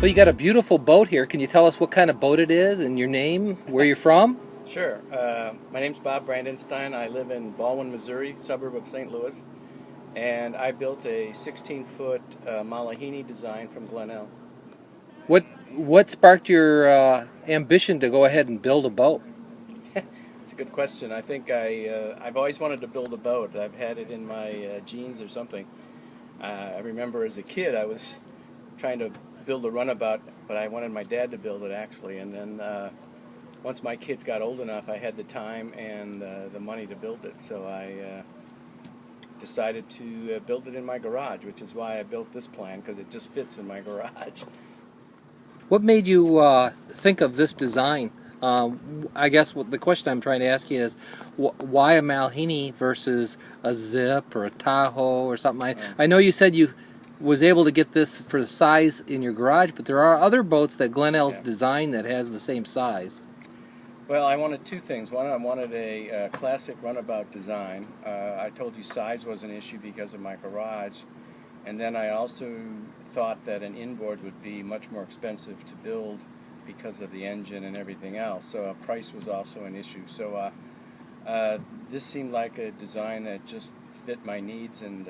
Well, you got a beautiful boat here. Can you tell us what kind of boat it is and your name, where you're from? Sure. My name's Bob Brandenstein. I live in Baldwin, Missouri, suburb of St. Louis, and I built a 16-foot Malahini design from Glen-L. What sparked your ambition to go ahead and build a boat? It's a good question. I think I've always wanted to build a boat. I've had it in my genes or something. I remember as a kid I was trying to build a runabout, but I wanted my dad to build it actually, and then once my kids got old enough, I had the time and the money to build it, so I decided to build it in my garage, which is why I built this plan, because it just fits in my garage. What made you think of this design? I guess the question I'm trying to ask you is, why a Malahini versus a Zip or a Tahoe or something? I know you said you was able to get this for the size in your garage, but there are other boats that Glen-L's designed that has the same size. Well, I wanted two things. One, I wanted a classic runabout design. I told you size was an issue because of my garage. And then I also thought that an inboard would be much more expensive to build because of the engine and everything else. So price was also an issue. So this seemed like a design that just fit my needs, and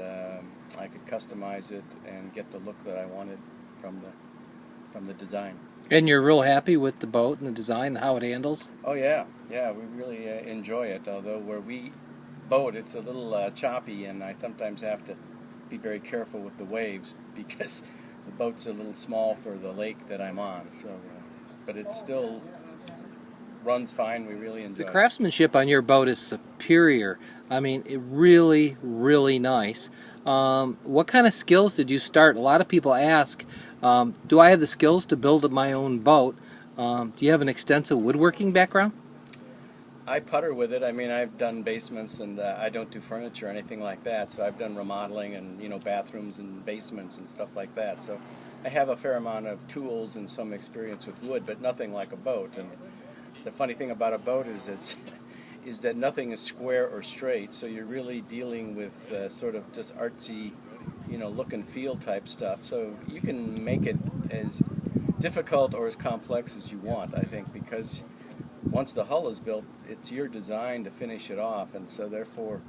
I could customize it and get the look that I wanted from the design. And you're real happy with the boat and the design and how it handles? Oh yeah, we really enjoy it. Although where we boat, it's a little choppy, and I sometimes have to be very careful with the waves because the boat's a little small for the lake that I'm on. So, but it still runs fine. We really enjoy it. The craftsmanship on your boat is superior. I mean, it really, really nice. What kind of skills did you start? A lot of people ask, do I have the skills to build my own boat? Do you have an extensive woodworking background? I putter with it. I mean, I've done basements, and I don't do furniture or anything like that. So I've done remodeling and bathrooms and basements and stuff like that. So I have a fair amount of tools and some experience with wood, but nothing like a boat. And the funny thing about a boat is that nothing is square or straight. So you're really dealing with sort of just artsy, look and feel type stuff. So you can make it as difficult or as complex as you want, I think, because once the hull is built, it's your design to finish it off, and so therefore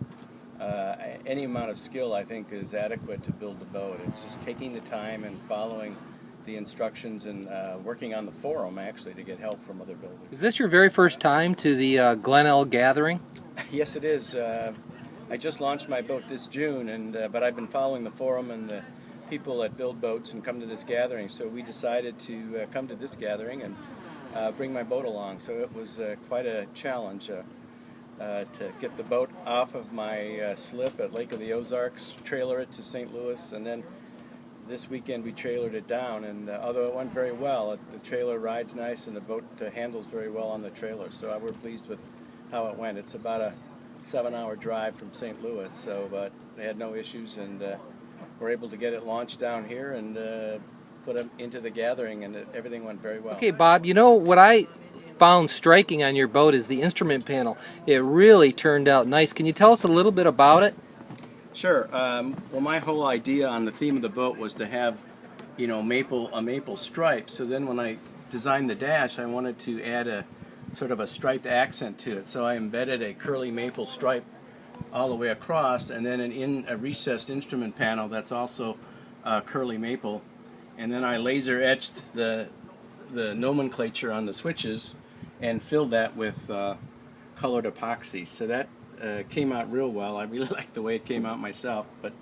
any amount of skill, I think, is adequate to build a boat. It's just taking the time and following the instructions and working on the forum, actually, to get help from other builders. Is this your very first time to the Glen-L gathering? Yes, it is. I just launched my boat this June, but I've been following the forum and the people that build boats and come to this gathering, so we decided to come to this gathering and bring my boat along. So it was quite a challenge to get the boat off of my slip at Lake of the Ozarks, trailer it to St. Louis, and then this weekend we trailered it down, and although it went very well, the trailer rides nice and the boat handles very well on the trailer, so we're pleased with how it went. It's about a 7-hour drive from St. Louis, but they had no issues, and we're able to get it launched down here and put it into the gathering, and everything went very well. Okay, Bob, what I found striking on your boat is the instrument panel. It really turned out nice. Can you tell us a little bit about it? Sure. Well, my whole idea on the theme of the boat was to have, a maple stripe. So then when I designed the dash, I wanted to add a sort of a striped accent to it. So I embedded a curly maple stripe all the way across, and then in a recessed instrument panel that's also curly maple. And then I laser etched the nomenclature on the switches and filled that with colored epoxy. So that came out real well. I really liked the way it came out myself, but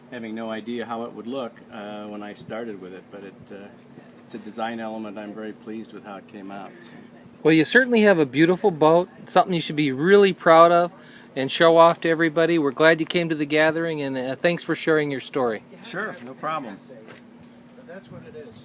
having no idea how it would look when I started with it. But it's a design element. I'm very pleased with how it came out. Well, you certainly have a beautiful boat, something you should be really proud of and show off to everybody. We're glad you came to the gathering, and thanks for sharing your story. Sure, no problem. But that's what it is.